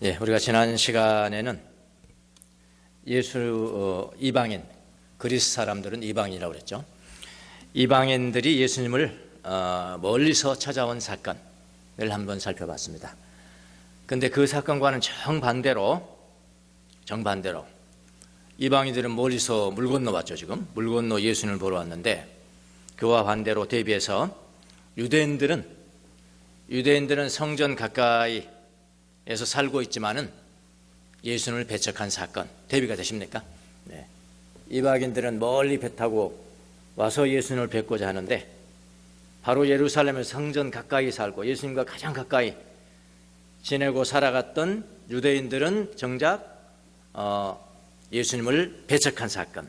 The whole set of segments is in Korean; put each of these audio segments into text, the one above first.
예, 우리가 지난 시간에는 이방인, 그리스 사람들은 이방인이라고 그랬죠. 이방인들이 예수님을 멀리서 찾아온 사건을 한번 살펴봤습니다. 근데 그 사건과는 정반대로 이방인들은 멀리서 물 건너왔죠. 지금 물 건너 예수님을 보러 왔는데, 그와 반대로 대비해서 유대인들은 성전 가까이에서 살고 있지만은 예수님을 배척한 사건, 대비가 되십니까? 네. 이방인들은 멀리 배 타고 와서 예수님을 뵙고자 하는데, 바로 예루살렘의 성전 가까이 살고 예수님과 가장 가까이 지내고 살아갔던 유대인들은 정작 예수님을 배척한 사건이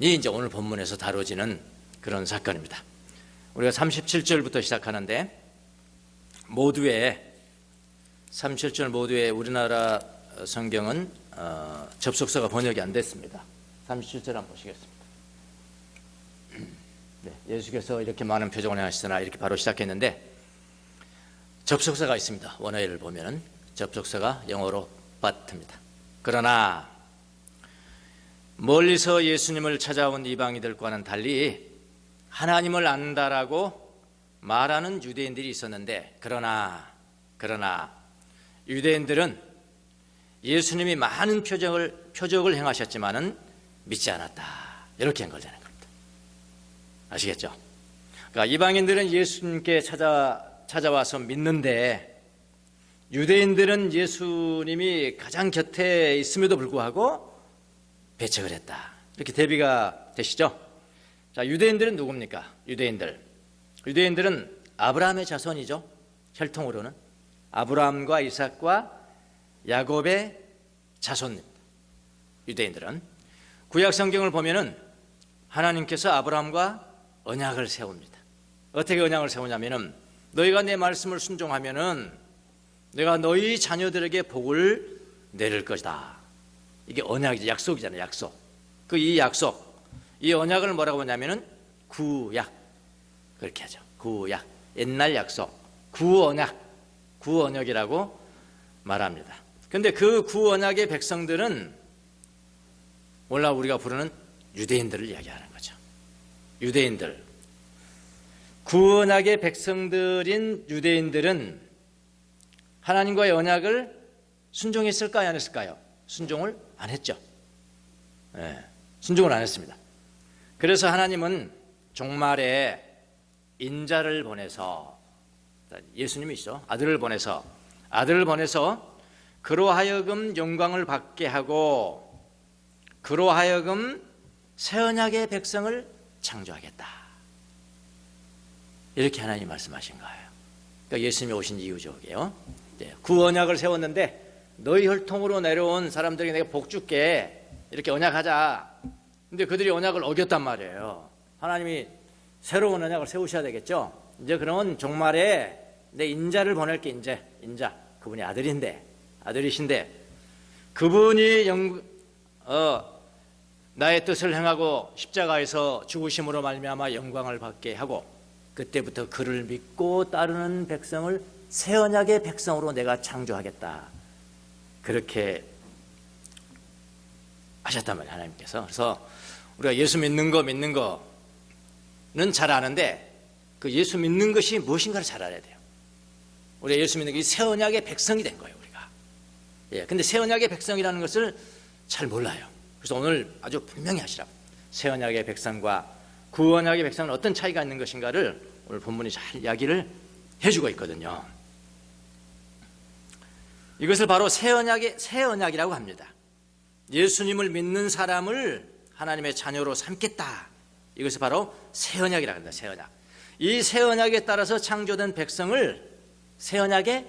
이제 오늘 본문에서 다뤄지는 그런 사건입니다. 우리가 37절부터 시작하는데, 37절 모두에 우리나라 성경은 접속사가 번역이 안 됐습니다. 37절 한번 보시겠습니다. 네, 예수께서 이렇게 많은 표적을 행하시더나 이렇게 바로 시작했는데, 접속사가 있습니다. 원어를 보면은 접속사가 영어로 but입니다. 그러나 멀리서 예수님을 찾아온 이방인들과는 달리 하나님을 안다라고 말하는 유대인들이 있었는데, 그러나 유대인들은 예수님이 많은 표적을 행하셨지만은 믿지 않았다, 이렇게 연결되는 겁니다. 아시겠죠? 그러니까 이방인들은 예수님께 찾아와서 믿는데, 유대인들은 예수님이 가장 곁에 있음에도 불구하고 배척을 했다, 이렇게 대비가 되시죠? 자, 유대인들은 누굽니까? 유대인들은 아브라함의 자손이죠. 혈통으로는 아브라함과 이삭과 야곱의 자손입니다. 유대인들은 구약 성경을 보면은 하나님께서 아브라함과 언약을 세웁니다. 어떻게 언약을 세우냐면은, 너희가 내 말씀을 순종하면은 내가 너희 자녀들에게 복을 내릴 것이다. 이게 언약이죠. 약속이잖아요. 약속. 이 언약을 뭐라고 하냐면은 구약, 그렇게 하죠. 구약, 옛날 약속, 구언약이라고 말합니다. 근데 그 구언약의 백성들은 오늘 우리가 부르는 유대인들을 이야기하는 거죠. 유대인들, 구언약의 백성들인 유대인들은 하나님과의 언약을 순종했을까요, 안 했을까요? 순종을 안 했죠. 네, 순종을 안 했습니다. 그래서 하나님은 종말에 인자를 보내서, 예수님이시죠, 아들을 보내서 그로 하여금 영광을 받게 하고, 그로 하여금 새 언약의 백성을 창조하겠다, 이렇게 하나님이 말씀하신 거예요. 그러니까 예수님이 오신 이유죠. 네, 구언약을 세웠는데, 너희 혈통으로 내려온 사람들에게 내가 복 줄게, 이렇게 언약하자. 근데 그들이 언약을 어겼단 말이에요. 하나님이 새로운 언약을 세우셔야 되겠죠. 이제 그러면 종말에 내 인자를 보낼게. 인자, 그분이 아들이신데 그분이 나의 뜻을 행하고 십자가에서 죽으심으로 말미암아 영광을 받게 하고, 그때부터 그를 믿고 따르는 백성을 새 언약의 백성으로 내가 창조하겠다, 그렇게 하셨단 말이에요, 하나님께서. 그래서 우리가 예수 믿는 거는 잘 아는데, 그 예수 믿는 것이 무엇인가를 잘 알아야 돼요. 우리가 예수 믿는 것이 새 언약의 백성이 된 거예요, 우리가. 예, 근데 새 언약의 백성이라는 것을 잘 몰라요. 그래서 오늘 아주 분명히 하시라고, 새 언약의 백성과 구언약의 백성은 어떤 차이가 있는 것인가를 오늘 본문이 잘 이야기를 해주고 있거든요. 이것을 바로 새 언약이라고 합니다. 예수님을 믿는 사람을 하나님의 자녀로 삼겠다, 이것을 바로 새 언약이라고 합니다. 새 언약. 이 새 언약에 따라서 창조된 백성을 새 언약의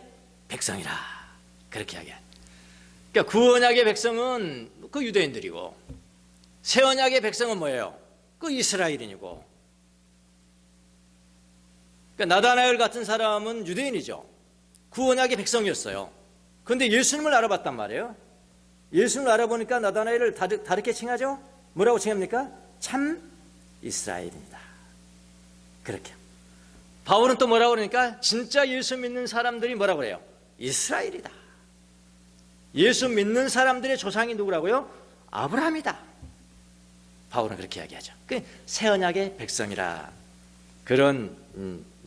백성이라, 그렇게 이야기해요. 그러니까 구언약의 백성은 그 유대인들이고, 새 언약의 백성은 뭐예요? 그 이스라엘인이고. 그러니까 나다나엘 같은 사람은 유대인이죠. 구언약의 백성이었어요. 그런데 예수님을 알아봤단 말이에요. 예수님을 알아보니까 나다나엘을 다르게 칭하죠. 뭐라고 칭합니까? 참 이스라엘입니다, 그렇게. 바울은 또 뭐라고 그러니까, 진짜 예수 믿는 사람들이 뭐라고 그래요? 이스라엘이다, 예수 믿는 사람들의 조상이 누구라고요? 아브라함이다. 바울은 그렇게 이야기하죠. 새 언약의 백성이라, 그런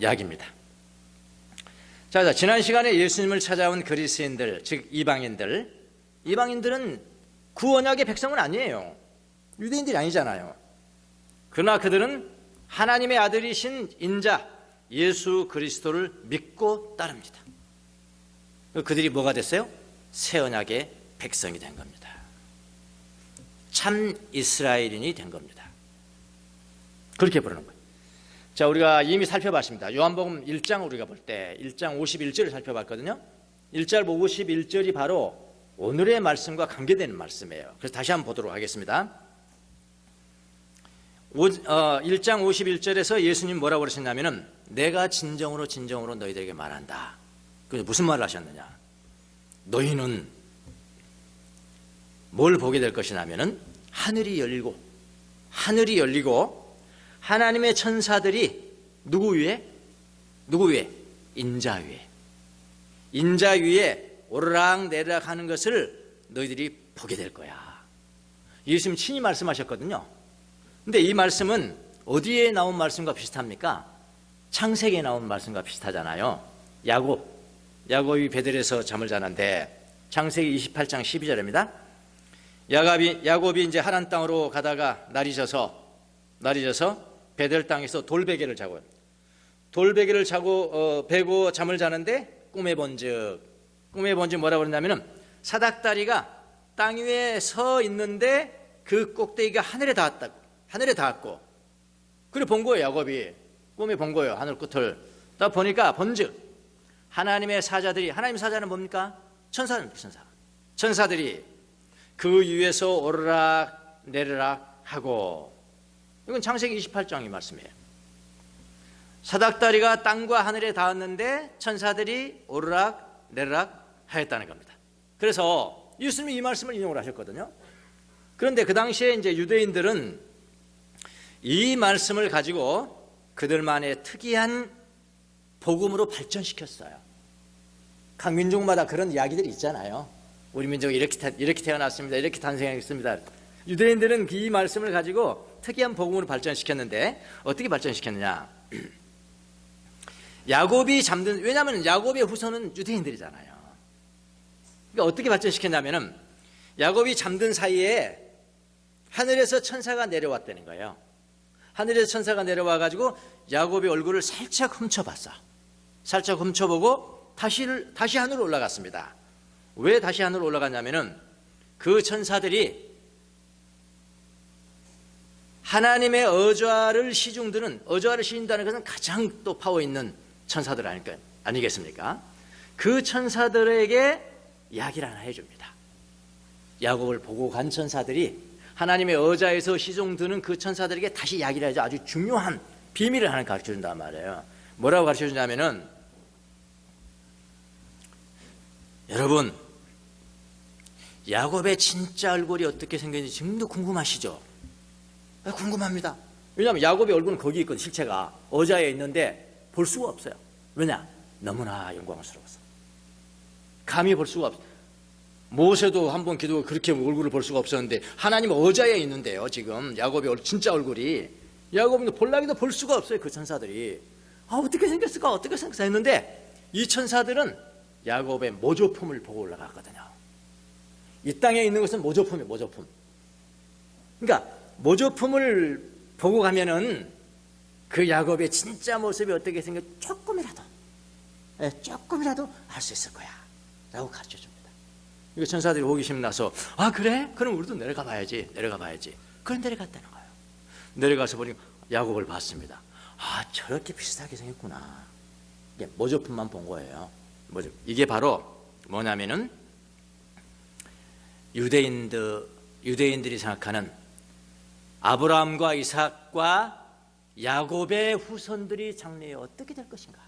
이야기입니다. 자, 지난 시간에 예수님을 찾아온 그리스인들, 즉 이방인들은 구언약의 백성은 아니에요. 유대인들이 아니잖아요. 그러나 그들은 하나님의 아들이신 인자 예수 그리스도를 믿고 따릅니다. 그들이 뭐가 됐어요? 새 언약의 백성이 된 겁니다. 참 이스라엘인이 된 겁니다. 그렇게 부르는 거예요. 자, 우리가 이미 살펴봤습니다. 요한복음 1장 우리가 볼 때 1장 51절을 살펴봤거든요. 1장 51절이 바로 오늘의 말씀과 관계되는 말씀이에요. 그래서 다시 한번 보도록 하겠습니다. 1장 51절에서 예수님 뭐라고 그러셨냐면은 내가 진정으로 너희들에게 말한다. 그래서 무슨 말을 하셨느냐? 너희는 뭘 보게 될 것이냐면은 하늘이 열리고 하나님의 천사들이 누구 위에? 인자 위에 오르락 내리락 하는 것을 너희들이 보게 될 거야. 예수님 친히 말씀하셨거든요. 근데 이 말씀은 어디에 나온 말씀과 비슷합니까? 창세기에 나온 말씀과 비슷하잖아요. 야곱이 베델에서 잠을 자는데 창세기 28장 12절입니다. 야곱이 이제 하란 땅으로 가다가 날이 져서 베델 땅에서 돌베개를 자고 베고 잠을 자는데 꿈에 본즉 뭐라고 그러냐면은 사닥다리가 땅 위에 서 있는데 그 꼭대기가 하늘에 닿았고 그래 본 거예요. 야곱이 꿈에 본 거예요. 하늘 끝을 딱 보니까 본즉 하나님의 사자는 뭡니까? 천사들이 그 위에서 오르락 내리락 하고, 이건 창세기 28장의 말씀이에요. 사닥다리가 땅과 하늘에 닿았는데 천사들이 오르락 내리락 하였다는 겁니다. 그래서 예수님이 이 말씀을 인용을 하셨거든요. 그런데 그 당시에 이제 유대인들은 이 말씀을 가지고 그들만의 특이한 복음으로 발전시켰어요. 각 민족마다 그런 이야기들이 있잖아요. 우리 민족이 이렇게 태어났습니다. 이렇게 탄생했습니다. 유대인들은 이 말씀을 가지고 특이한 복음으로 발전시켰는데 어떻게 발전시켰느냐? 왜냐하면 야곱의 후손은 유대인들이잖아요. 그러니까 어떻게 발전시켰냐면은 야곱이 잠든 사이에 하늘에서 천사가 내려왔다는 거예요. 하늘에서 천사가 내려와 가지고 야곱의 얼굴을 살짝 훔쳐봤어. 살짝 훔쳐보고 다시 하늘로 올라갔습니다. 왜 다시 하늘로 올라갔냐면은 그 천사들이 하나님의 어좌를 시중드는, 어좌를 시인다는 것은 가장 또 파워 있는 천사들 아니겠습니까? 그 천사들에게 이야기를 하나 해줍니다. 야곱을 보고 간 천사들이 하나님의 어좌에서 시중드는 그 천사들에게 다시 이야기를 해줘. 아주 중요한 비밀을 하나 가르쳐준단 말이에요. 뭐라고 가르쳐주냐면은, 여러분, 야곱의 진짜 얼굴이 어떻게 생겼는지 지금도 궁금하시죠? 궁금합니다. 왜냐하면 야곱의 얼굴은 거기 있거든. 실체가 어좌에 있는데 볼 수가 없어요. 왜냐? 너무나 영광스러워서 감히 볼 수가 없어요. 모세도 한번 기도가 그렇게 얼굴을 볼 수가 없었는데 하나님 어좌에 있는데요. 지금 야곱의 진짜 얼굴이, 야곱은 볼라기도 볼 수가 없어요. 그 천사들이 어떻게 생겼을까 했는데 이 천사들은 야곱의 모조품을 보고 올라갔거든요. 이 땅에 있는 것은 모조품이에요. 모조품. 그러니까 모조품을 보고 가면은 그 야곱의 진짜 모습이 어떻게 생겼지 조금이라도 알 수 있을 거야 라고 가르쳐 줍니다. 이거 천사들이 호기심 나서 그래? 그럼 우리도 내려가 봐야지. 그런 내려갔다는 거예요. 내려가서 보니 야곱을 봤습니다. 저렇게 비슷하게 생겼구나. 이게 모조품만 본 거예요. 이게 바로 뭐냐면은 유대인들이 생각하는 아브라함과 이삭과 야곱의 후손들이 장래에 어떻게 될 것인가에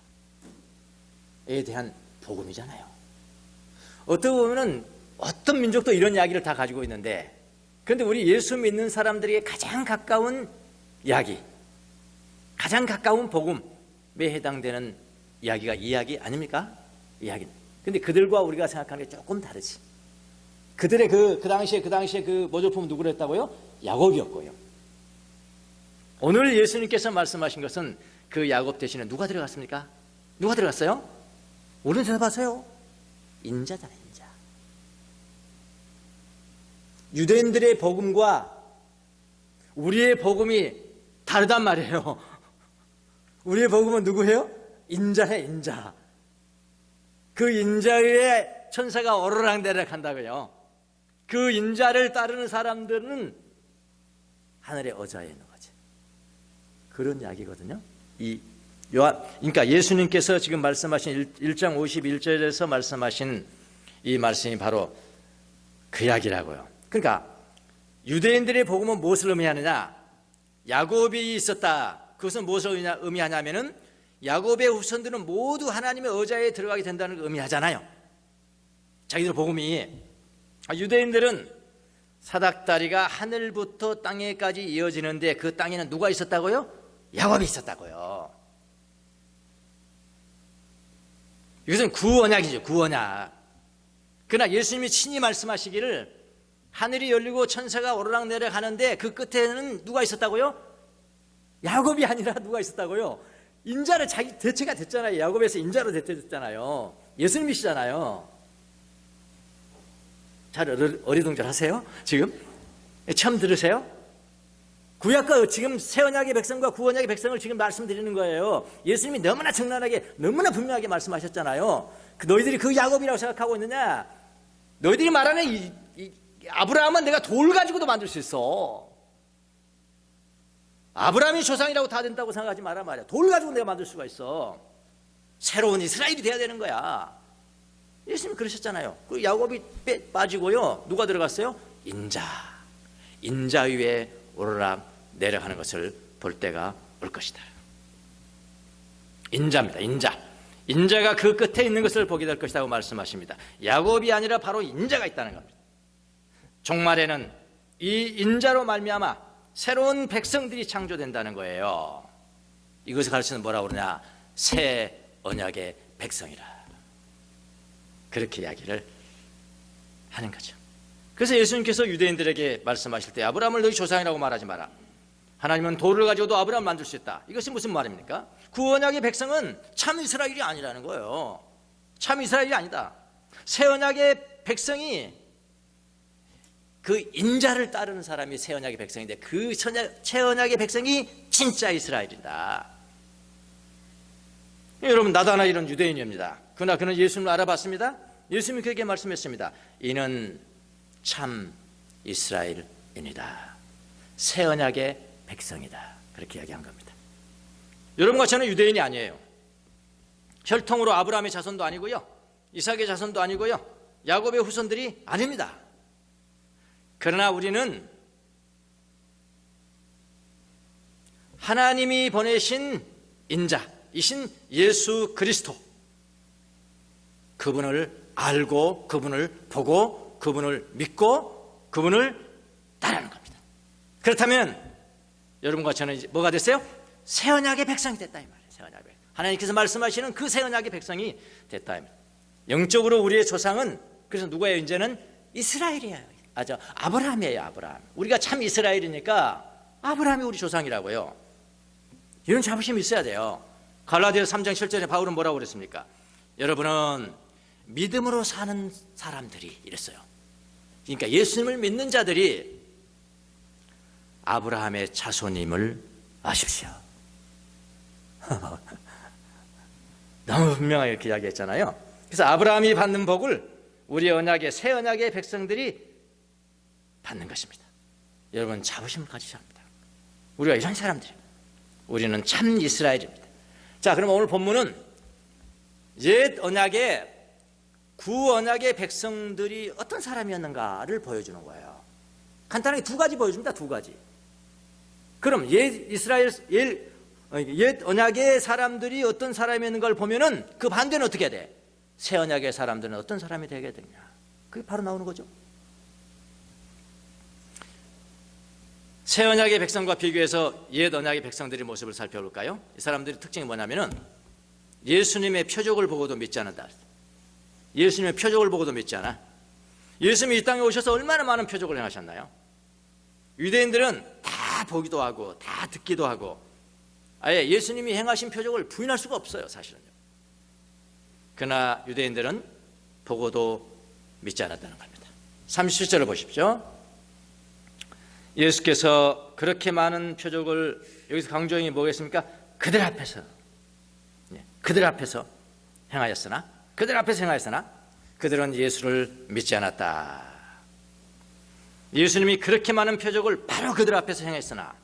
대한 복음이잖아요. 어떻게 보면은 어떤 민족도 이런 이야기를 다 가지고 있는데, 그런데 우리 예수 믿는 사람들에게 가장 가까운 이야기, 가장 가까운 복음에 해당되는 이야기가 이 이야기 아닙니까? 이야기. 근데 그들과 우리가 생각하는 게 조금 다르지. 그들의 그 당시에 그 모조품은 누구를 했다고요? 야곱이었고요. 오늘 예수님께서 말씀하신 것은 그 야곱 대신에 누가 들어갔습니까? 누가 들어갔어요? 오른 대답하세요. 인자잖아요, 인자. 유대인들의 복음과 우리의 복음이 다르단 말이에요. 우리의 복음은 누구예요? 인자해, 인자. 그 인자 위에 천사가 오르락내리락 한다고요. 그 인자를 따르는 사람들은 하늘의 어자에 있는 거지. 그런 이야기거든요. 그러니까 예수님께서 지금 말씀하신 1장 51절에서 말씀하신 이 말씀이 바로 그 이야기라고요. 그러니까 유대인들의 복음은 무엇을 의미하느냐? 야곱이 있었다. 그것은 무엇을 의미하냐면은 야곱의 후손들은 모두 하나님의 어자에 들어가게 된다는 걸 의미하잖아요. 자기들 복음이. 유대인들은 사닥다리가 하늘부터 땅에까지 이어지는데 그 땅에는 누가 있었다고요? 야곱이 있었다고요. 이것은 구언약이죠, 구언약. 그러나 예수님이 친히 말씀하시기를 하늘이 열리고 천사가 오르락내리락 하는데 그 끝에는 누가 있었다고요? 야곱이 아니라 누가 있었다고요? 인자를 자기 대체가 됐잖아요. 야곱에서 인자로 대체됐잖아요. 예수님이시잖아요. 잘 어리둥절하세요? 지금? 처음 들으세요? 구약과 지금 새언약의 백성과 구언약의 백성을 지금 말씀드리는 거예요. 예수님이 너무나 적나라하게 너무나 분명하게 말씀하셨잖아요. 너희들이 그 야곱이라고 생각하고 있느냐? 너희들이 말하는 이 아브라함은 내가 돌 가지고도 만들 수 있어. 아브라함이 조상이라고 다 된다고 생각하지 마라 말이야. 돌 가지고 내가 만들 수가 있어. 새로운 이스라엘이 돼야 되는 거야. 예수님이 그러셨잖아요. 그 야곱이 빠지고요. 누가 들어갔어요? 인자. 인자 위에 오르락 내려가는 것을 볼 때가 올 것이다. 인자입니다. 인자. 인자가 그 끝에 있는 것을 보게 될 것이라고 말씀하십니다. 야곱이 아니라 바로 인자가 있다는 겁니다. 종말에는 이 인자로 말미암아 새로운 백성들이 창조된다는 거예요. 이것을 가르치는 뭐라고 그러냐? 새 언약의 백성이라. 그렇게 이야기를 하는 거죠. 그래서 예수님께서 유대인들에게 말씀하실 때 아브라함을 너희 조상이라고 말하지 마라. 하나님은 돌을 가지고도 아브라함을 만들 수 있다. 이것이 무슨 말입니까? 구언약의 백성은 참 이스라엘이 아니라는 거예요. 참 이스라엘이 아니다. 새 언약의 백성이 그 인자를 따르는 사람이 새 언약의 백성인데 그 새 언약의 백성이 진짜 이스라엘이다. 여러분 나도 하나 이런 유대인입니다. 그러나 그는 예수님을 알아봤습니다. 예수님이 그에게 말씀했습니다. 이는 참 이스라엘입니다. 새 언약의 백성이다. 그렇게 이야기한 겁니다. 여러분과 저는 유대인이 아니에요. 혈통으로 아브라함의 자손도 아니고요. 이삭의 자손도 아니고요. 야곱의 후손들이 아닙니다. 그러나 우리는 하나님이 보내신 인자이신 예수 그리스도, 그분을 알고 그분을 보고 그분을 믿고 그분을 따르는 겁니다. 그렇다면 여러분과 저는 이제 뭐가 됐어요? 새 언약의 백성이 됐다 이 말이에요. 새 언약의 백성. 하나님께서 말씀하시는 그 새 언약의 백성이 됐다 이 말이에요. 영적으로 우리의 조상은 그래서 누구예요? 이제는 이스라엘이에요. 아브라함이에요. 아브라함. 우리가 참 이스라엘이니까 아브라함이 우리 조상이라고요. 이런 자부심이 있어야 돼요. 갈라디아서 3장 7절에 바울은 뭐라고 그랬습니까? 여러분은 믿음으로 사는 사람들이 이랬어요. 그러니까 예수님을 믿는 자들이 아브라함의 자손임을 아십시오. 너무 분명하게 이렇게 이야기했잖아요. 그래서 아브라함이 받는 복을 우리 언약의 새 언약의 백성들이 받는 것입니다. 여러분 자부심을 가지셔야 합니다. 우리가 이런 사람들입니다. 우리는 참 이스라엘입니다. 자, 그럼 오늘 본문은 옛 언약의 구 언약의 백성들이 어떤 사람이었는가를 보여주는 거예요. 간단하게 두 가지 보여줍니다. 두 가지. 그럼 옛 언약의 사람들이 어떤 사람이었는가를 보면은 그 반대는 어떻게 돼? 새 언약의 사람들은 어떤 사람이 되게 되냐? 그게 바로 나오는 거죠. 새 언약의 백성과 비교해서 옛 언약의 백성들의 모습을 살펴볼까요? 이 사람들의 특징이 뭐냐면은 예수님의 표적을 보고도 믿지 않는다. 예수님의 표적을 보고도 믿지 않아. 예수님이 이 땅에 오셔서 얼마나 많은 표적을 행하셨나요? 유대인들은 다 보기도 하고 다 듣기도 하고 아예 예수님이 행하신 표적을 부인할 수가 없어요, 사실은요. 그러나 유대인들은 보고도 믿지 않았다는 겁니다. 37절을 보십시오. 예수께서 그렇게 많은 표적을 여기서 강조한 게 뭐겠습니까? 그들 앞에서 행하였으나 그들은 예수를 믿지 않았다. 예수님이 그렇게 많은 표적을 바로 그들 앞에서 행했으나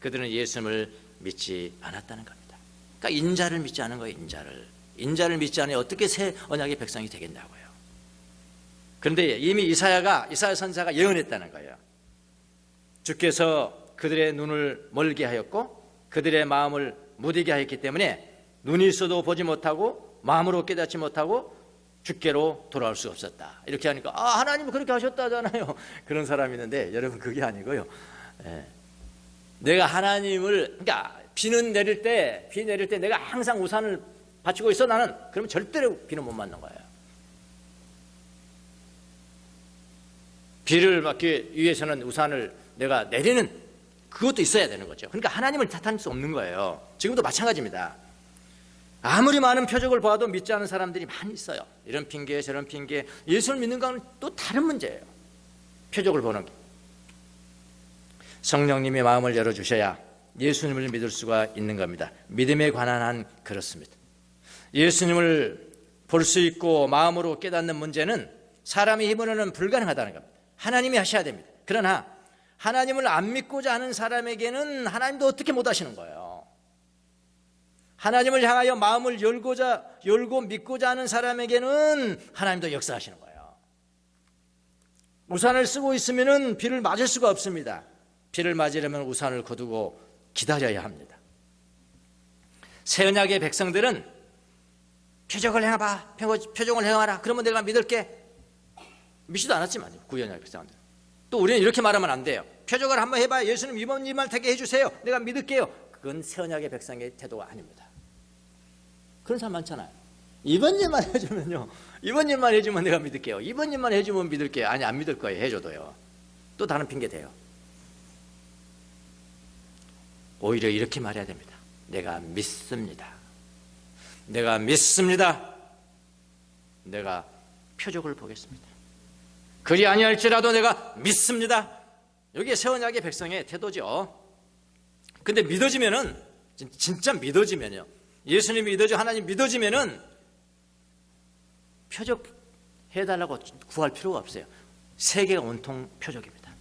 그들은 예수님을 믿지 않았다는 겁니다. 그러니까 인자를 믿지 않은 거예요. 인자를 믿지 않으니 어떻게 새 언약의 백성이 되겠냐고요. 그런데 이미 이사야 선지자가 예언했다는 거예요. 주께서 그들의 눈을 멀게 하였고 그들의 마음을 무디게 하였기 때문에 눈이 있어도 보지 못하고 마음으로 깨닫지 못하고 주께로 돌아올 수 없었다. 이렇게 하니까 하나님은 그렇게 하셨다잖아요. 그런 사람이 있는데 여러분 그게 아니고요. 내가 하나님을 그러니까 비 내릴 때 내가 항상 우산을 받치고 있어 나는 그러면 절대로 비는 못 맞는 거예요. 비를 막기 위해서는 우산을 내가 내리는 그것도 있어야 되는 거죠. 그러니까 하나님을 탓할 수 없는 거예요. 지금도 마찬가지입니다. 아무리 많은 표적을 봐도 믿지 않는 사람들이 많이 있어요. 이런 핑계 저런 핑계. 예수를 믿는 건 또 다른 문제예요. 표적을 보는 게. 성령님의 마음을 열어주셔야 예수님을 믿을 수가 있는 겁니다. 믿음에 관한 한 그렇습니다. 예수님을 볼 수 있고 마음으로 깨닫는 문제는 사람의 힘으로는 불가능하다는 겁니다. 하나님이 하셔야 됩니다. 그러나 하나님을 안 믿고자 하는 사람에게는 하나님도 어떻게 못 하시는 거예요. 하나님을 향하여 마음을 열고 믿고자 하는 사람에게는 하나님도 역사하시는 거예요. 우산을 쓰고 있으면 비를 맞을 수가 없습니다. 비를 맞으려면 우산을 거두고 기다려야 합니다. 새 언약의 백성들은 표적을 행해봐, 표적을 행하라. 그러면 내가 믿을게. 믿지도 않았지만 구약의 백성들. 또 우리는 이렇게 말하면 안 돼요. 표적을 한번 해봐야 예수님 이번 일만 되게 해주세요. 내가 믿을게요. 그건 새 언약의 백성의 태도가 아닙니다. 그런 사람 많잖아요. 이번 일만 해주면요. 이번 일만 해주면 내가 믿을게요. 이번 일만 해주면 믿을게요. 아니 안 믿을 거예요. 해줘도요. 또 다른 핑계 대요. 오히려 이렇게 말해야 됩니다. 내가 믿습니다. 내가 표적을 보겠습니다. 그리 아니할지라도 내가 믿습니다. 이게 새 언약의 백성의 태도죠. 근데 믿어지면은 진짜 믿어지면요. 예수님 믿어지고 하나님 믿어지면은 표적 해달라고 구할 필요가 없어요. 세계가 온통 표적입니다.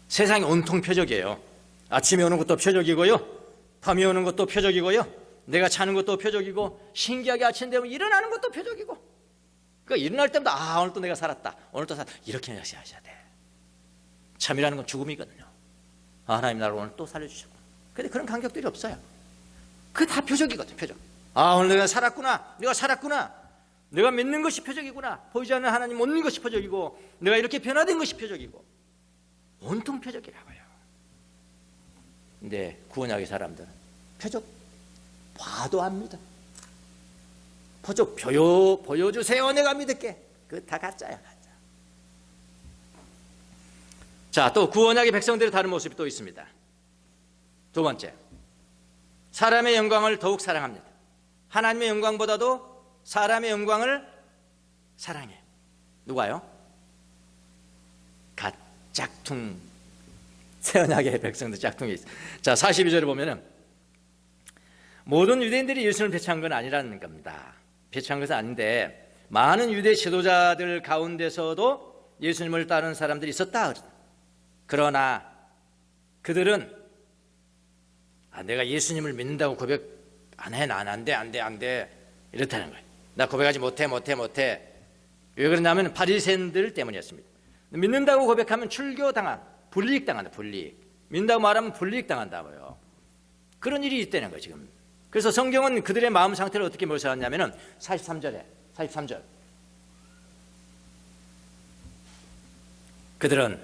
세상이 온통 표적이에요. 아침에 오는 것도 표적이고요. 밤에 오는 것도 표적이고요. 내가 자는 것도 표적이고 신기하게 아침 되면 일어나는 것도 표적이고 그러니까 일어날 때마다 오늘 또 내가 살았다. 오늘 또 살았다. 이렇게 하셔야 돼. 참이라는 건 죽음이거든요. 하나님 나를 오늘 또 살려주셨고 근데 그런 간격들이 없어요. 그게 다 표적이거든. 표적. 오늘 내가 살았구나. 내가 믿는 것이 표적이구나. 보이지 않는 하나님 못 믿는 것이 표적이고 내가 이렇게 변화된 것이 표적이고 온통 표적이라고요. 근데 구원하기 사람들은 표적 봐도 압니다. 표적 보여주세요. 내가 믿을게. 그거 다 가짜야, 가짜. 자, 또 구원하기 백성들의 다른 모습이 또 있습니다. 두 번째, 사람의 영광을 더욱 사랑합니다. 하나님의 영광보다도 사람의 영광을 사랑해. 누가요? 짝퉁. 새 언약의 백성들 짝퉁이 있어요. 자, 42절에 보면은 모든 유대인들이 예수님을 배척한 건 아니라는 겁니다. 배척한 것은 아닌데 많은 유대 지도자들 가운데서도 예수님을 따르는 사람들이 있었다. 그러나 그들은 내가 예수님을 믿는다고 고백 안 해. 안 돼. 이렇다는 거예요. 나 고백하지 못해. 왜 그러냐면 바리새인들 때문이었습니다. 믿는다고 고백하면 불이익 당한다. 믿는다고 말하면 불이익 당한다고요. 그런 일이 있다는 거예요, 지금. 그래서 성경은 그들의 마음 상태를 어떻게 묘사하냐면은 43절. 그들은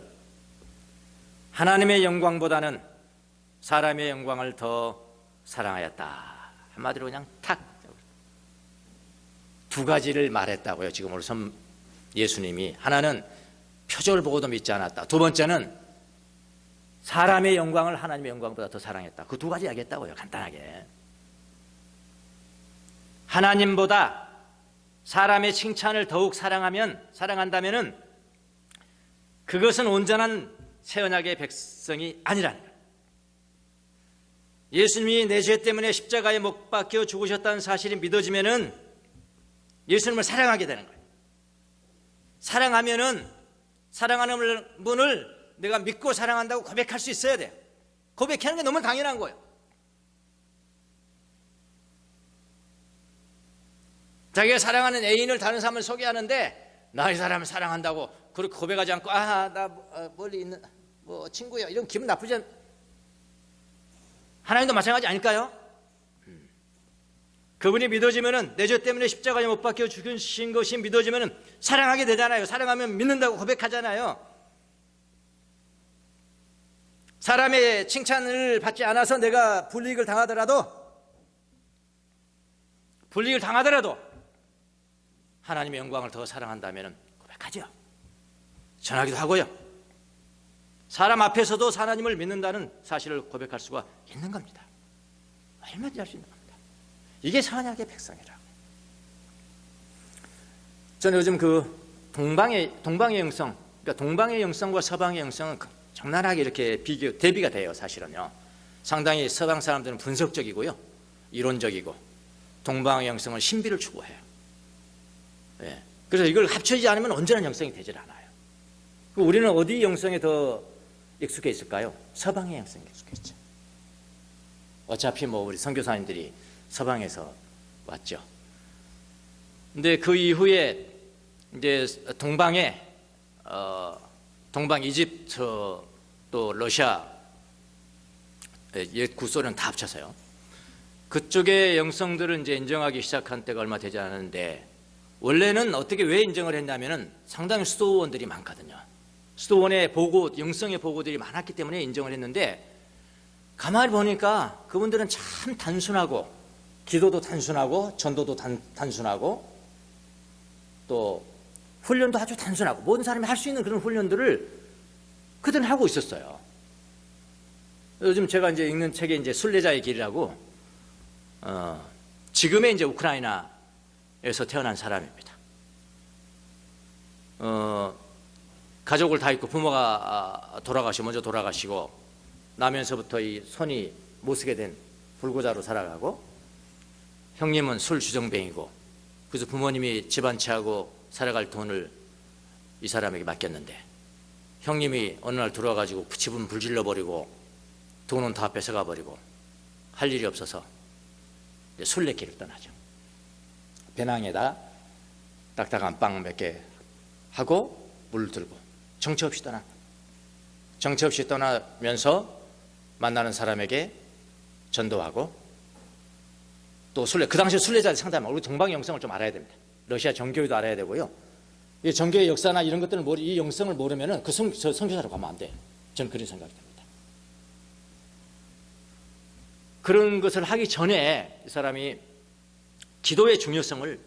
하나님의 영광보다는 사람의 영광을 더 사랑하였다. 한마디로 그냥 두 가지를 말했다고요. 지금 오늘 예수님이 하나는 표적을 보고도 믿지 않았다. 두 번째는 사람의 영광을 하나님의 영광보다 더 사랑했다. 그 두 가지 이야기했다고요. 간단하게. 하나님보다 사람의 칭찬을 더욱 사랑한다면은 그것은 온전한 새 언약의 백성이 아니라는 거예요. 예수님이 내 죄 때문에 십자가에 못 박혀 죽으셨다는 사실이 믿어지면은 예수님을 사랑하게 되는 거예요. 사랑하면은 사랑하는 분을 내가 믿고 사랑한다고 고백할 수 있어야 돼요. 고백하는 게 너무 당연한 거예요. 자기가 사랑하는 애인을 다른 사람을 소개하는데 나 이 사람을 사랑한다고 그렇게 고백하지 않고 나 멀리 있는 친구야 이런 기분 나쁘지 않. 하나님도 마찬가지 아닐까요? 그분이 믿어지면은 내 죄 때문에 십자가에 못 박혀 죽으신 것이 믿어지면은 사랑하게 되잖아요. 사랑하면 믿는다고 고백하잖아요. 사람의 칭찬을 받지 않아서 내가 불이익을 당하더라도 하나님의 영광을 더 사랑한다면 고백하죠. 전하기도 하고요. 사람 앞에서도 하나님을 믿는다는 사실을 고백할 수가 있는 겁니다. 얼마든지 할 수 있는 겁니다. 이게 선악의 백성이라고. 저는 요즘 동방의 영성, 그러니까 동방의 영성과 서방의 영성은 적나라하게 이렇게 대비가 돼요. 사실은요. 상당히 서방 사람들은 분석적이고요, 이론적이고, 동방의 영성은 신비를 추구해요. 예. 그래서 이걸 합쳐지지 않으면 온전한 영성이 되질 않아요. 우리는 어디 영성에 더 익숙해 있을까요? 서방의 영성에 익숙해 있죠. 어차피 우리 선교사님들이 서방에서 왔죠. 근데 그 이후에 이제 동방 이집트 또 러시아, 옛 구소련 다 합쳐서요. 그쪽의 영성들을 이제 인정하기 시작한 때가 얼마 되지 않았는데, 원래는 왜 인정을 했냐면은 상당히 수도원들이 많거든요. 수도원의 영성의 보고들이 많았기 때문에 인정을 했는데, 가만히 보니까 그분들은 참 단순하고, 기도도 단순하고, 전도도 단순하고, 또 훈련도 아주 단순하고, 모든 사람이 할 수 있는 그런 훈련들을 그들은 하고 있었어요. 요즘 제가 이제 읽는 책에 이제 순례자의 길이라고, 지금의 이제 우크라이나에서 태어난 사람입니다. 가족을 다 있고 부모가 먼저 돌아가시고 나면서부터 이 손이 못 쓰게 된 불구자로 살아가고, 형님은 술 주정뱅이고, 그래서 부모님이 집안채하고 살아갈 돈을 이 사람에게 맡겼는데, 형님이 어느 날 들어와가지고 집은 불질러버리고 돈은 다 뺏어가버리고 할 일이 없어서 순례길을 떠나죠. 배낭에다 딱딱한 빵 몇 개 하고 물 들고 정처 없이 떠나면서 만나는 사람에게 전도하고, 또 그 당시 순례자들 상당히 우리 동방의 영성을 좀 알아야 됩니다. 러시아 정교회도 알아야 되고요. 이 정교회 역사나 이런 것들을 이 영성을 모르면은 그 선교사로 가면 안 돼요. 저는 그런 생각이 듭니다. 그런 것을 하기 전에 이 사람이 기도의 중요성을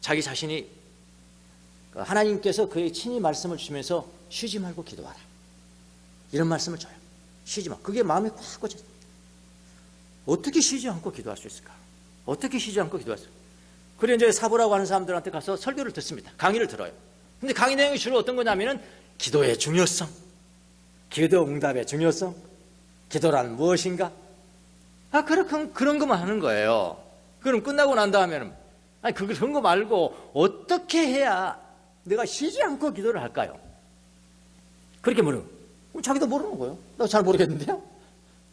자기 자신이, 하나님께서 그의 친히 말씀을 주시면서 쉬지 말고 기도하라, 이런 말씀을 줘요. 쉬지 마. 그게 마음에 꽉 꽂혀요. 어떻게 쉬지 않고 기도할 수 있을까? 어떻게 쉬지 않고 기도할 수 있을까? 그래 이제 사부라고 하는 사람들한테 가서 설교를 듣습니다. 강의를 들어요. 근데 강의 내용이 주로 어떤 거냐면은 기도의 중요성, 기도 응답의 중요성, 기도란 무엇인가? 그런 것만 하는 거예요. 그럼 끝나고 난 다음에는 그런 거 말고 어떻게 해야 내가 쉬지 않고 기도를 할까요? 그렇게 물어요. 자기도 모르는 거예요. 나 잘 모르겠는데요?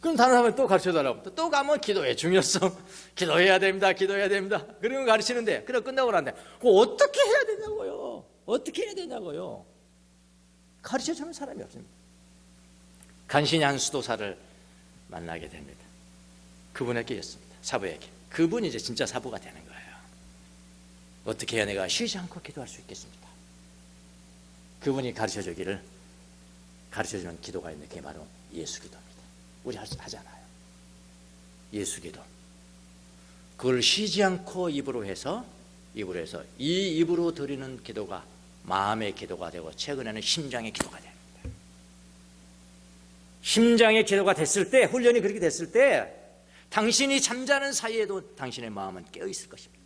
그럼 다른 사람이 또 가르쳐달라고. 또 가면 기도의 중요성, 기도해야 됩니다. 그런 거 가르치는데, 그래 끝나고 난데, 그거 어떻게 해야 되냐고요? 어떻게 해야 되냐고요? 가르쳐주는 사람이 없습니다. 간신히 한 수도사를 만나게 됩니다. 그분에게 있습니다. 사부에게. 그분이 이제 진짜 사부가 되는 거예요. 어떻게 해야 내가 쉬지 않고 기도할 수 있겠습니까? 그분이 가르쳐주는 기도가 있는데, 그게 바로 예수 기도입니다. 우리 하잖아요. 예수 기도. 그걸 쉬지 않고 입으로 해서 이 입으로 드리는 기도가 마음의 기도가 되고 최근에는 심장의 기도가 됩니다. 심장의 기도가 됐을 때, 훈련이 그렇게 됐을 때 당신이 잠자는 사이에도 당신의 마음은 깨어있을 것입니다.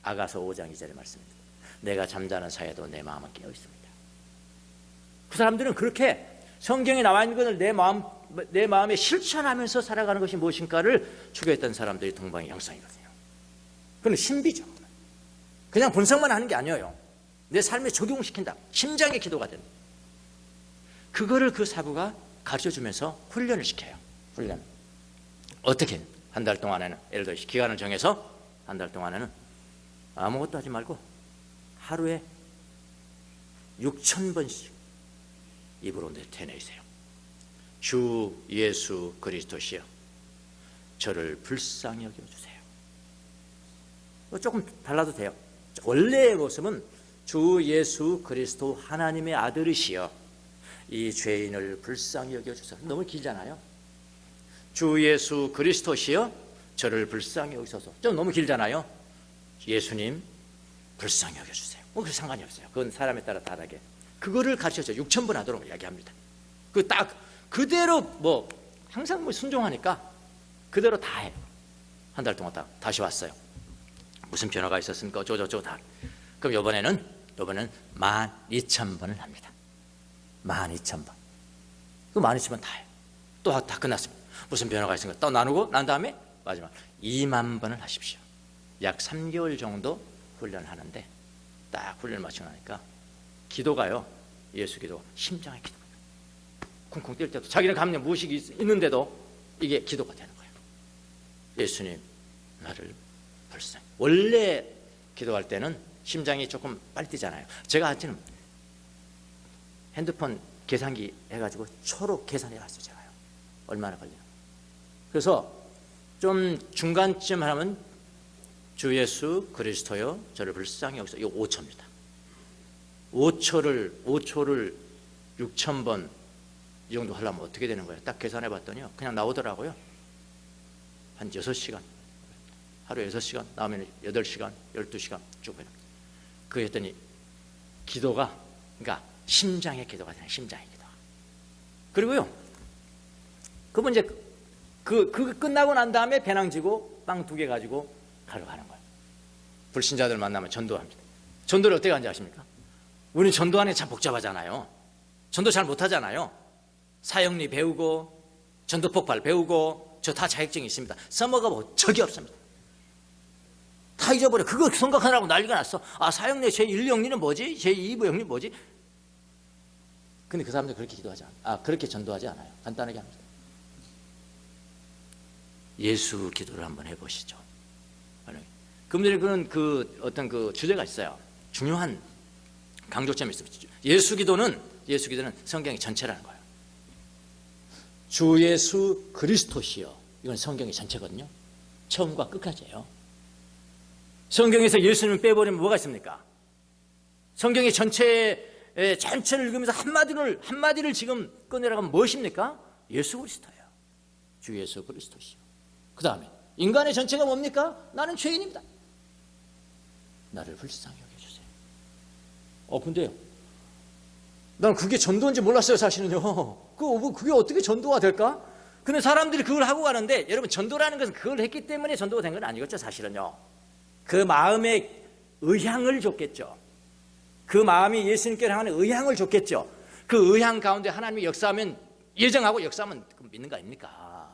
아가서 5장 2절의 말씀입니다. 내가 잠자는 사이에도 내 마음은 깨어있습니다. 그 사람들은 그렇게 성경에 나와 있는 것을 내 마음에 실천하면서 살아가는 것이 무엇인가를 추구했던 사람들이 동방의 형성이거든요. 그건 신비죠. 그냥 분석만 하는 게 아니에요. 내 삶에 적용시킨다. 심장의 기도가 된다. 그거를 그 사부가 가르쳐주면서 훈련을 시켜요. 훈련. 어떻게? 한 달 동안에는, 예를 들어 기간을 정해서 한 달 동안에는 아무것도 하지 말고 하루에 6,000번씩 입으로 내내세요. 주 예수 그리스도시여 저를 불쌍히 여겨주세요. 조금 달라도 돼요. 원래의 모습은 주 예수 그리스도 하나님의 아들이시여 이 죄인을 불쌍히 여겨주세요. 너무 길잖아요. 주 예수 그리스도시여 저를 불쌍히 여기소서. 좀 너무 길잖아요. 예수님 불쌍히 여겨주세요. 그 상관이 없어요. 그건 사람에 따라 다르게. 그거를 가르쳐줘. 6,000번 하도록 이야기합니다. 그 딱 그대로 항상 순종하니까 그대로 다 해요. 한 달 동안 다시 왔어요. 무슨 변화가 있었습니까? 어쩌고저쩌고 다. 그럼 이번에는 12,000번을 합니다. 12,000번. 그 12,000번 다 해요. 또 다 끝났습니다. 무슨 변화가 있습니까? 또 나누고 난 다음에 마지막 20,000번을 하십시오. 약 3개월 정도 훈련하는데 딱 훈련을 마치고 나니까 기도가요. 예수 기도, 심장의 기도가 쿵쿵 뛸 때도 자기는 감염 무의식이 있는데도 이게 기도가 되는 거예요. 예수님 나를 불쌍히. 원래 기도할 때는 심장이 조금 빨리 뛰잖아요. 제가 아직은 핸드폰 계산기 해가지고 초로 계산해봤어요. 제가요. 얼마나 걸려요. 그래서 좀 중간쯤 하면 주 예수 그리스도여 저를 불쌍히 여기서 이거 5초입니다. 5초를 6,000번 이 정도 하려면 어떻게 되는 거예요? 딱 계산해 봤더니요. 그냥 나오더라고요. 한 6시간. 하루에 6시간, 나오면 8시간, 12시간 쭉 해요. 그랬더니 기도가, 그러니까 심장의 기도가 되는 심장의 기도. 그리고요. 그분 이제 그 끝나고 난 다음에 배낭지고 빵 2개 가지고 가러 가는 거예요. 불신자들 만나면 전도합니다. 전도를 어떻게 하는지 아십니까? 우리는 전도하는 게 참 복잡하잖아요. 전도 잘 못하잖아요. 사형리 배우고 전도폭발 배우고 저 다 자격증이 있습니다. 써먹어보고 적이 없습니다. 다 잊어버려. 그거 생각하느라고 난리가 났어. 사형리 제1영리는 뭐지? 제2부 영리 뭐지? 근데 그 사람들 그렇게 기도하지 않아요. 그렇게 전도하지 않아요. 간단하게 합니다. 예수 기도를 한번 해보시죠. 그분들이 그런 어떤 주제가 있어요. 중요한 강조점이 있습니다. 예수 기도는 성경의 전체라는 거예요. 주 예수 그리스도시여. 이건 성경의 전체거든요. 처음과 끝까지예요. 성경에서 예수님을 빼버리면 뭐가 있습니까? 성경의 전체를 읽으면서 한마디를 지금 꺼내라고 하면 무엇입니까? 예수 그리스도예요. 주 예수 그리스도시여. 그 다음에 인간의 전체가 뭡니까? 나는 죄인입니다. 나를 불쌍히 여겨주세요. 근데요. 난 그게 전도인지 몰랐어요, 사실은요. 그게 어떻게 전도가 될까? 근데 사람들이 그걸 하고 가는데, 여러분, 전도라는 것은 그걸 했기 때문에 전도가 된 건 아니겠죠, 사실은요. 그 마음의 의향을 줬겠죠. 그 마음이 예수님께 향하는 의향을 줬겠죠. 그 의향 가운데 하나님이 역사하면, 예정하고 역사하면 믿는 거 아닙니까?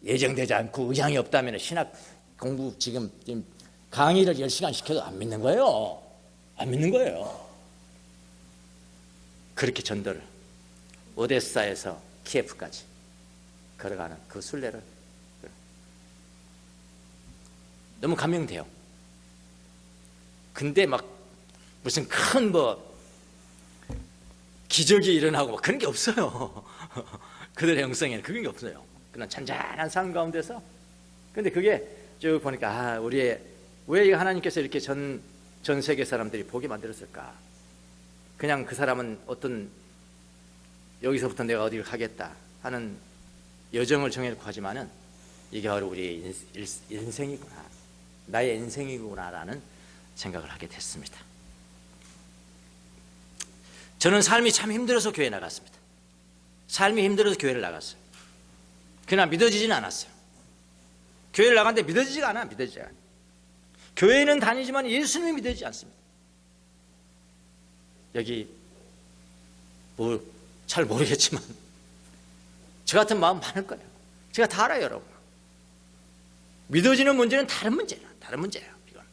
예정되지 않고 의향이 없다면 신학 공부 지금 강의를 10시간 시켜도 안 믿는 거예요. 안 믿는 거예요. 그렇게 전도를 오데사에서 키예프까지 걸어가는 그 순례를 너무 감명돼요. 근데 막 무슨 큰 기적이 일어나고 그런 게 없어요. 그들의 영성에는 그런 게 없어요. 그냥 잔잔한 삶 가운데서. 근데 그게 쭉 보니까 왜 하나님께서 이렇게 전 세계 사람들이 보게 만들었을까? 그냥 그 사람은 어떤 여기서부터 내가 어디를 가겠다 하는 여정을 정해놓고 하지만은 이게 바로 우리의 인생이구나, 나의 인생이구나라는 생각을 하게 됐습니다. 저는 삶이 참 힘들어서 교회 나갔습니다. 삶이 힘들어서 교회를 나갔어요. 그러나 믿어지지는 않았어요. 교회를 나갔는데 믿어지지가 않아요. 믿어지지가 않아요. 교회는 다니지만 예수님이 믿어지지 않습니다. 여기 뭐 잘 모르겠지만 저 같은 마음 많을 거예요. 제가 다 알아요, 여러분. 믿어지는 문제는 다른 문제예요. 다른 문제예요. 이건.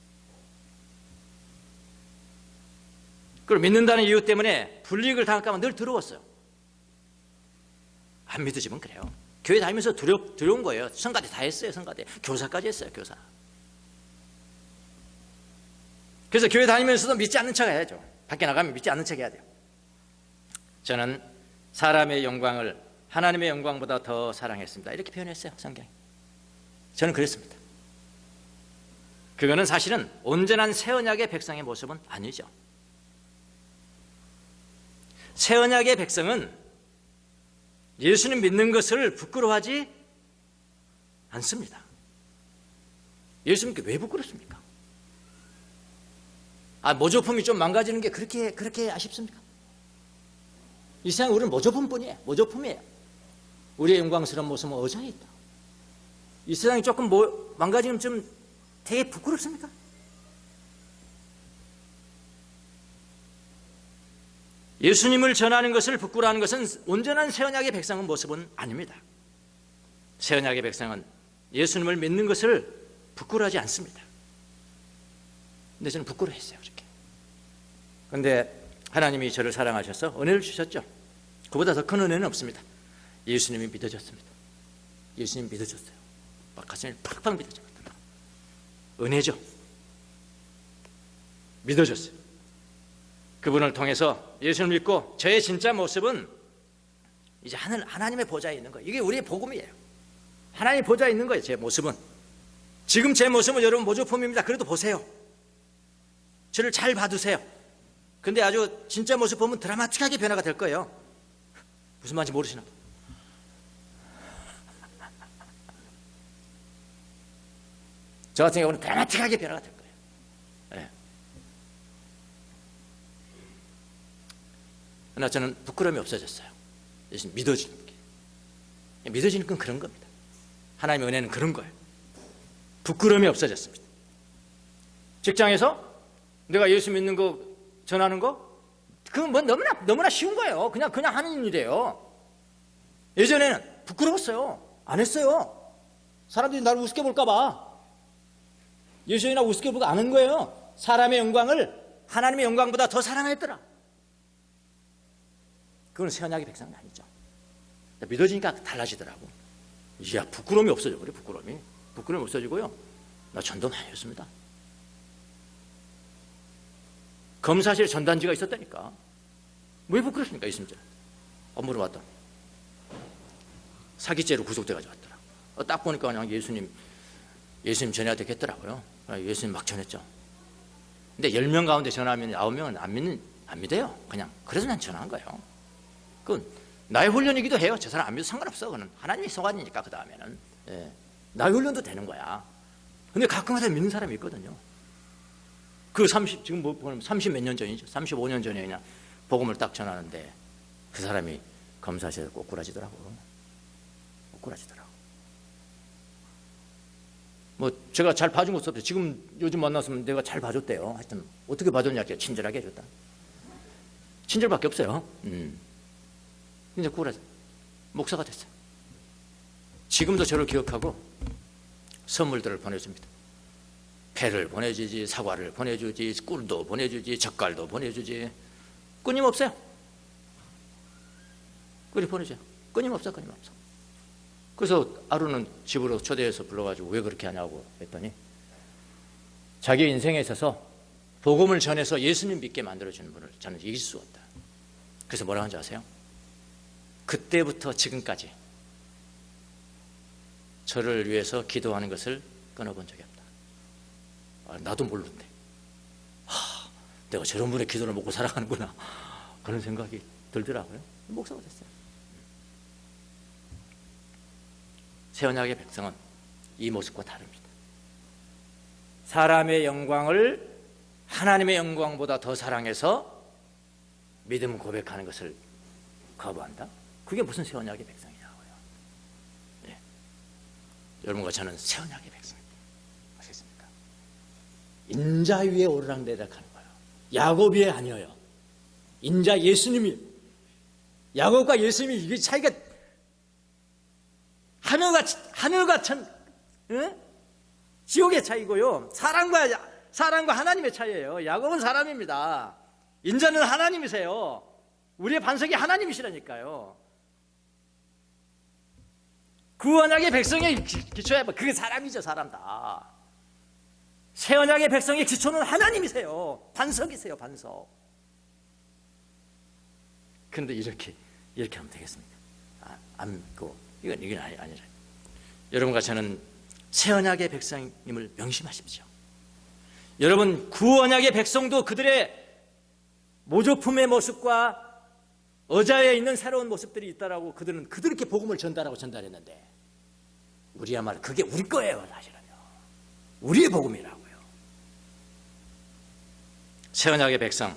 그걸 믿는다는 이유 때문에 불이익을 당할까 봐 늘 두려웠어요. 안 믿어지면 그래요. 교회 다니면서 두려운 거예요. 성가대 다 했어요. 성가대. 교사까지 했어요. 교사. 그래서 교회 다니면서도 믿지 않는 척 해야죠. 밖에 나가면 믿지 않는 척 해야 돼요. 저는 사람의 영광을 하나님의 영광보다 더 사랑했습니다. 이렇게 표현했어요. 성경이. 저는 그랬습니다. 그거는 사실은 온전한 새 언약의 백성의 모습은 아니죠. 새 언약의 백성은 예수님 믿는 것을 부끄러워하지 않습니다. 예수님께 왜 부끄럽습니까? 모조품이 좀 망가지는 게 그렇게 아쉽습니까? 이 세상에 우리는 모조품뿐이에요. 모조품이에요. 우리의 영광스러운 모습은 어장에 있다. 이 세상이 조금 망가지면 좀 되게 부끄럽습니까? 예수님을 전하는 것을 부끄러워하는 것은 온전한 새 언약의 백성의 모습은 아닙니다. 새 언약의 백성은 예수님을 믿는 것을 부끄러워하지 않습니다. 근데 저는 부끄러워했어요. 그렇게. 그런데 하나님이 저를 사랑하셔서 은혜를 주셨죠. 그보다 더 큰 은혜는 없습니다. 예수님이 믿어졌습니다. 예수님이 믿어졌어요. 막 가슴이 팍팍 믿어졌어요. 은혜죠. 믿어졌어요. 그분을 통해서 예수님을 믿고 저의 진짜 모습은 이제 하나님의 보좌에 있는 거예요. 이게 우리의 복음이에요. 하나님의 보좌에 있는 거예요. 제 모습은. 지금 제 모습은 여러분 모조품입니다. 그래도 보세요. 저를 잘 봐두세요. 근데 아주 진짜 모습 보면 드라마틱하게 변화가 될 거예요. 무슨 말인지 모르시나? 저 같은 경우는 드라마틱하게 변화가 될 거예요. 네. 그러나 저는 부끄러움이 없어졌어요. 예수님 믿어지는 게. 믿어지는 건 그런 겁니다. 하나님의 은혜는 그런 거예요. 부끄러움이 없어졌습니다. 직장에서 내가 예수 믿는 거 전하는 거 그건 뭐 너무나 쉬운 거예요. 그냥 하는 일이에요. 예전에는 부끄러웠어요. 안 했어요. 사람들이 나를 우습게 볼까 봐. 예수님이나 우습게 보고 안 한 거예요. 사람의 영광을 하나님의 영광보다 더 사랑했더라. 그건 새 언약의 백성은 아니죠. 믿어지니까 달라지더라고. 이야, 부끄러움이 없어져. 그래, 부끄러움이 없어지고요. 나 전도 많이 했습니다. 검사실에 전단지가 있었다니까. 왜 부끄럽습니까? 있습니다. 물어봤다. 사기죄로 구속돼가지고 왔더라. 딱 보니까 그냥 예수님 전해야 되겠더라고요. 예수님 막 전했죠. 근데 10명 가운데 전하면 9명은 안 믿어요. 그냥. 그래서 난 전한 거예요. 그건 나의 훈련이기도 해요. 저 사람 안 믿어도 상관없어. 그건 하나님의 소관이니까 그 다음에는. 예. 나의 훈련도 되는 거야. 근데 가끔가다 믿는 사람이 있거든요. 지금 뭐 보면 30몇 년 전이죠. 35년 전에 그냥 복음을 딱 전하는데 그 사람이 검사실에서 꼬꾸라지더라고. 꼬꾸라지더라고. 뭐 제가 잘 봐준 것도 없어요. 지금 요즘 만났으면 내가 잘 봐줬대요. 하여튼 어떻게 봐줬냐, 친절하게 해줬다. 친절밖에 없어요. 근데 꼬꾸라지. 목사가 됐어요. 지금도 저를 기억하고 선물들을 보내줍니다. 배를 보내주지, 사과를 보내주지, 꿀도 보내주지, 젓갈도 보내주지. 끊임없어요. 꿀이 보내줘요. 끊임없어. 그래서 하루는 집으로 초대해서 불러가지고 왜 그렇게 하냐고 했더니 자기 인생에 있어서 복음을 전해서 예수님 믿게 만들어주는 분을 저는 이길 수 없다. 그래서 뭐라고 하는지 아세요? 그때부터 지금까지 저를 위해서 기도하는 것을 끊어본 적이 없다. 나도 모르는데 내가 저런 분의 기도를 먹고 살아가는구나, 그런 생각이 들더라고요. 목사가 됐어요. 새 언약의 백성은 이 모습과 다릅니다. 사람의 영광을 하나님의 영광보다 더 사랑해서 믿음 고백하는 것을 거부한다? 그게 무슨 새 언약의 백성이냐고요. 네. 여러분과 저는 새 언약의 백성입니다. 아시겠습니까? 인자 위에 오르락내리락 하는 거예요. 야곱이 아니에요. 인자 예수님이. 야곱과 예수님이 이게 차이가 하늘과 지옥의 차이고요. 사람과 하나님의 차이예요. 야곱은 사람입니다. 인자는 하나님이세요. 우리의 반석이 하나님이시라니까요. 그 언약의 백성의 기초야 그게 사람이죠. 사람 다. 새 언약의 백성의 기초는 하나님이세요. 반석이세요. 반석. 그런데 이렇게 하면 되겠습니까? 안 믿고 이건 아니라. 여러분과 저는 새 언약의 백성임을 명심하십시오. 여러분 구언약의 백성도 그들의 모조품의 모습과 어자에 있는 새로운 모습들이 있다라고 그들에게 복음을 전달했는데 우리야말로 그게 우리 거예요. 사실은요. 우리의 복음이라고요. 새 언약의 백성,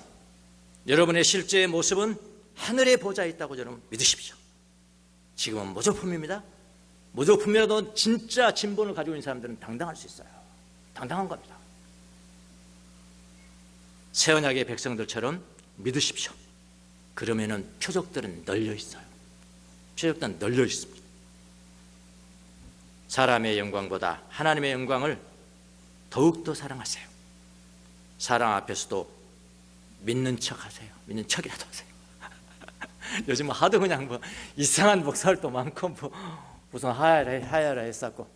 여러분의 실제의 모습은 하늘의 보좌에 있다고 여러분 믿으십시오. 지금은 모조품입니다. 모조품이라도 진짜 진본을 가지고 있는 사람들은 당당할 수 있어요. 당당한 겁니다. 새 언약의 백성들처럼 믿으십시오. 그러면은 표적들은 널려 있어요. 표적들은 널려 있습니다. 사람의 영광보다 하나님의 영광을 더욱더 사랑하세요. 사랑 앞에서도 믿는 척 하세요. 믿는 척이라도 하세요. 요즘 하도 그냥 이상한 목사들도 많고 무슨 하야라 했었고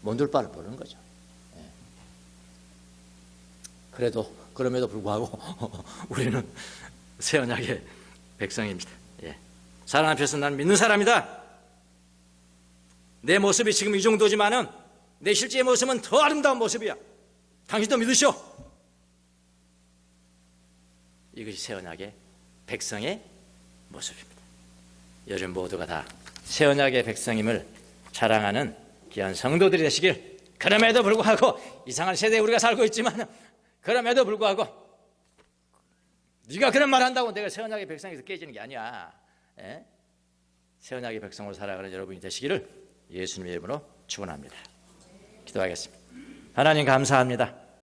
뭔들 바를 모르는 거죠. 그럼에도 불구하고 우리는 새 언약의 백성입니다. 사랑 앞에서 난 믿는 사람이다. 내 모습이 지금 이 정도지만은 내 실제의 모습은 더 아름다운 모습이야. 당신도 믿으시오. 이것이 새 언약의 백성의 모습입니다. 여러분 모두가 다 새 언약의 백성임을 자랑하는 귀한 성도들이 되시길. 그럼에도 불구하고 이상한 세대에 우리가 살고 있지만 그럼에도 불구하고 네가 그런 말 한다고 내가 새 언약의 백성에서 깨지는 게 아니야. 새 언약의 백성으로 살아가는 여러분이 되시기를 예수님의 이름으로 축원합니다. 기도하겠습니다. 하나님 감사합니다.